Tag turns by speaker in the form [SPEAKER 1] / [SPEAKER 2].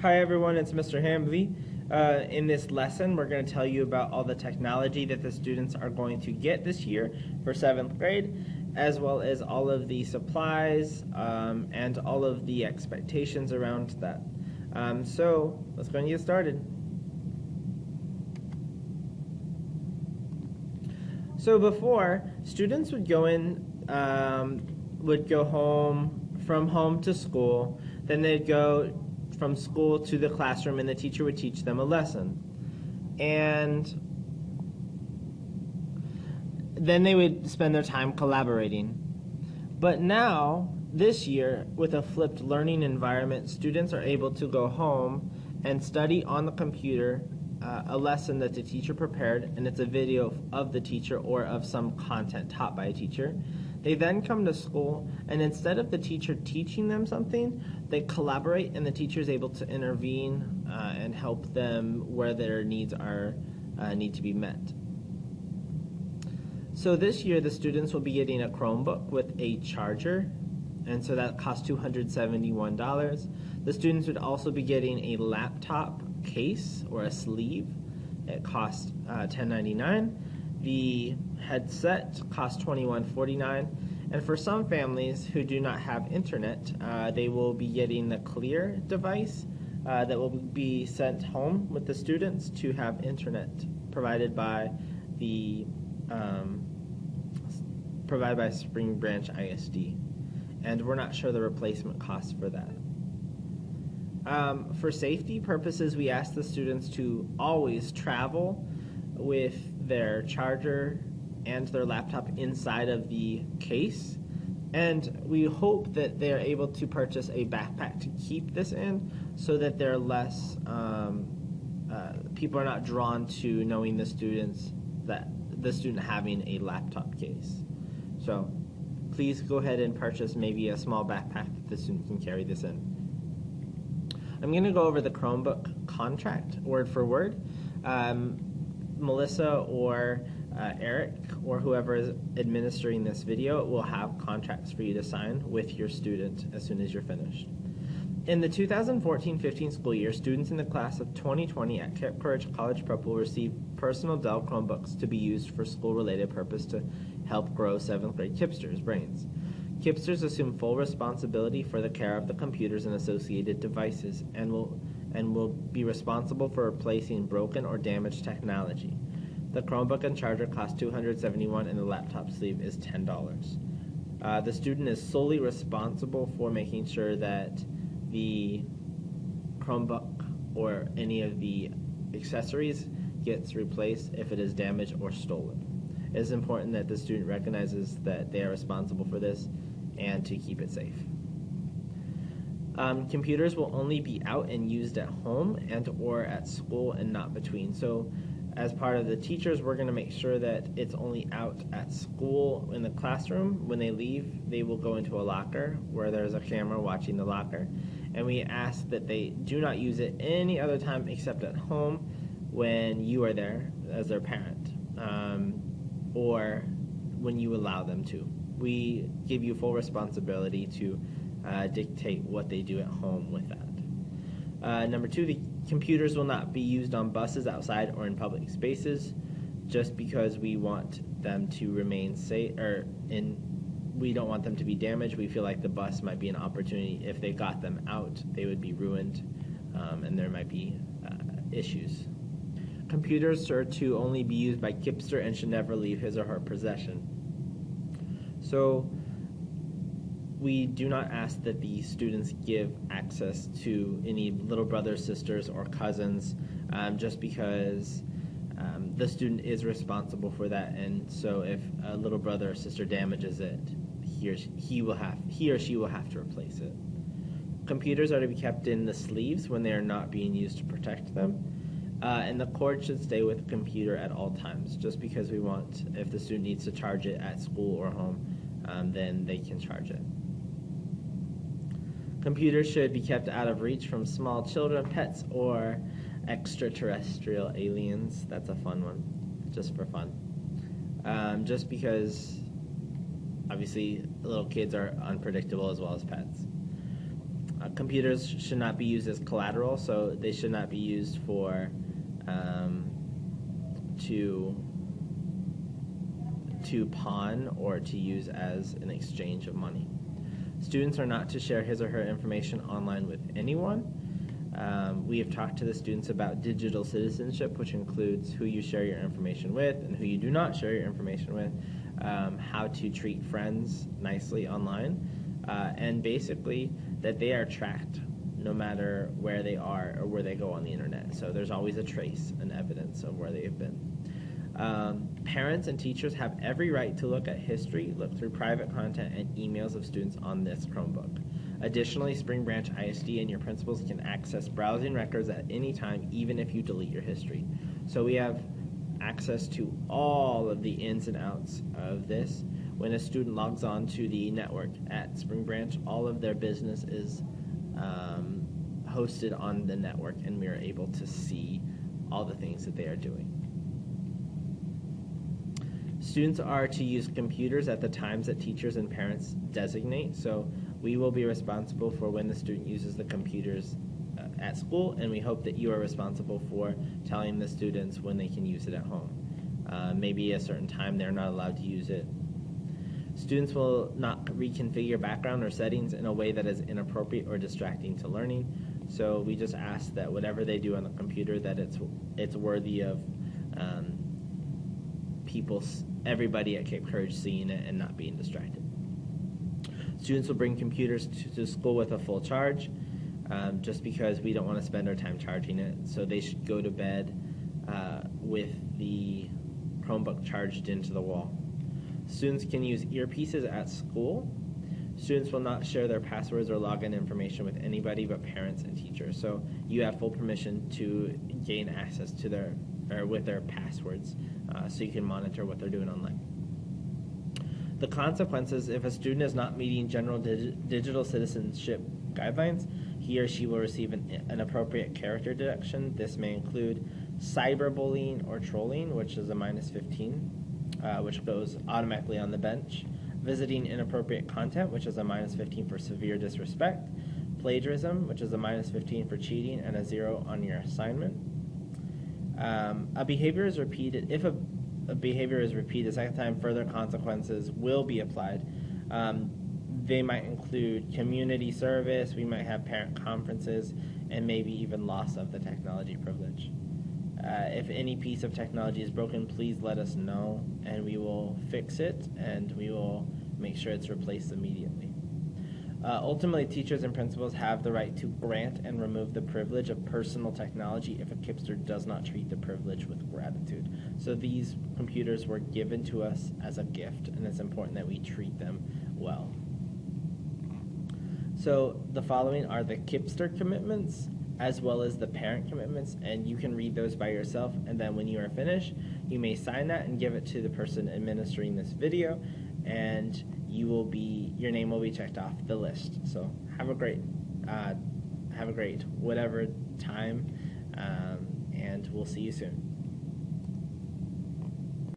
[SPEAKER 1] Hi everyone, it's Mr. Hambley. In this lesson, we're going to tell you about all the technology that the students are going to get this year for 7th grade, as well as all of the supplies and all of the expectations around that. So let's go and get started. So before, students would go from home to school, then they'd go from school to the classroom and the teacher would teach them a lesson. And then they would spend their time collaborating. But now, this year, with a flipped learning environment, students are able to go home and study on the computer a lesson that the teacher prepared, and it's a video of the teacher or of some content taught by a teacher. They then come to school, and instead of the teacher teaching them something, they collaborate, and the teacher is able to intervene and help them where their needs need to be met. So this year, the students will be getting a Chromebook with a charger, and so that costs $271. The students would also be getting a laptop case or a sleeve. It costs $10.99. The headset costs $21.49. And for some families who do not have internet, they will be getting the Clear device that will be sent home with the students to have internet provided by Spring Branch ISD. And we're not sure the replacement cost for that. For safety purposes, we ask the students to always travel with their charger and their laptop inside of the case. And we hope that they're able to purchase a backpack to keep this in so that they're less, people are not drawn to knowing the student having a laptop case. So please go ahead and purchase maybe a small backpack that the student can carry this in. I'm going to go over the Chromebook contract word for word. Melissa or Eric or whoever is administering this video will have contracts for you to sign with your student as soon as you're finished. In the 2014-15 school year, students in the class of 2020 at Cape Courage College Prep will receive personal Dell Chromebooks to be used for school-related purpose to help grow 7th grade Kipsters' brains. Kipsters assume full responsibility for the care of the computers and associated devices and will be responsible for replacing broken or damaged technology. The Chromebook and charger cost $271 and the laptop sleeve is $10. The student is solely responsible for making sure that the Chromebook or any of the accessories gets replaced if it is damaged or stolen. It is important that the student recognizes that they are responsible for this and to keep it safe. Computers will only be out and used at home and or at school and not between. So as part of the teachers, we're going to make sure that it's only out at school in the classroom. When they leave, they will go into a locker where there's a camera watching the locker. And we ask that they do not use it any other time except at home when you are there as their parent or when you allow them to. We give you full responsibility to dictate what they do at home with that. Number 2, the computers will not be used on buses outside or in public spaces just because we want them to remain safe, we don't want them to be damaged. We feel like the bus might be an opportunity. If they got them out, they would be ruined and there might be issues. Computers are to only be used by Kipster and should never leave his or her possession. So we do not ask that the students give access to any little brothers, sisters, or cousins just because the student is responsible for that. And so if a little brother or sister damages it, he or she will have to replace it. Computers are to be kept in the sleeves when they are not being used to protect them. And the cord should stay with the computer at all times, just because we want, if the student needs to charge it at school or home, then they can charge it. Computers should be kept out of reach from small children, pets, or extraterrestrial aliens. That's a fun one, just for fun. Just because, obviously, little kids are unpredictable as well as pets. Computers should not be used as collateral, so they should not be used for to pawn or to use as an exchange of money. Students are not to share his or her information online with anyone. We have talked to the students about digital citizenship, which includes who you share your information with and who you do not share your information with, how to treat friends nicely online, and basically that they are tracked no matter where they are or where they go on the internet. So there's always a trace and evidence of where they have been. Parents and teachers have every right to look at history, look through private content, and emails of students on this Chromebook. Additionally, Spring Branch ISD and your principals can access browsing records at any time, even if you delete your history. So we have access to all of the ins and outs of this. When a student logs on to the network at Spring Branch, all of their business is hosted on the network, and we are able to see all the things that they are doing. Students are to use computers at the times that teachers and parents designate, so we will be responsible for when the student uses the computers at school, and we hope that you are responsible for telling the students when they can use it at home. Maybe a certain time they're not allowed to use it. Students will not reconfigure background or settings in a way that is inappropriate or distracting to learning, so we just ask that whatever they do on the computer, that it's worthy of everybody at Cape Courage seeing it and not being distracted. Students will bring computers to school with a full charge, just because we don't want to spend our time charging it. So they should go to bed with the Chromebook charged into the wall. Students can use earpieces at school. Students will not share their passwords or login information with anybody but parents and teachers. So you have full permission to gain access to with their passwords, so you can monitor what they're doing online. The consequences: if a student is not meeting general digital citizenship guidelines, he or she will receive an appropriate character deduction. This may include cyberbullying or trolling, which is a -15, which goes automatically on the bench. Visiting inappropriate content, which is a -15 for severe disrespect. Plagiarism, which is a -15 for cheating, and a 0 on your assignment. A behavior is repeated. If a behavior is repeated a second time, further consequences will be applied. They might include community service, we might have parent conferences, and maybe even loss of the technology privilege. If any piece of technology is broken, please let us know, and we will fix it, and we will make sure it's replaced immediately. Ultimately, teachers and principals have the right to grant and remove the privilege of personal technology if a KIPSter does not treat the privilege with gratitude. So these computers were given to us as a gift, and it's important that we treat them well. So the following are the KIPSter commitments as well as the parent commitments, and you can read those by yourself, and then when you are finished, you may sign that and give it to the person administering this video, and your name will be checked off the list. So have a great whatever time, and we'll see you soon.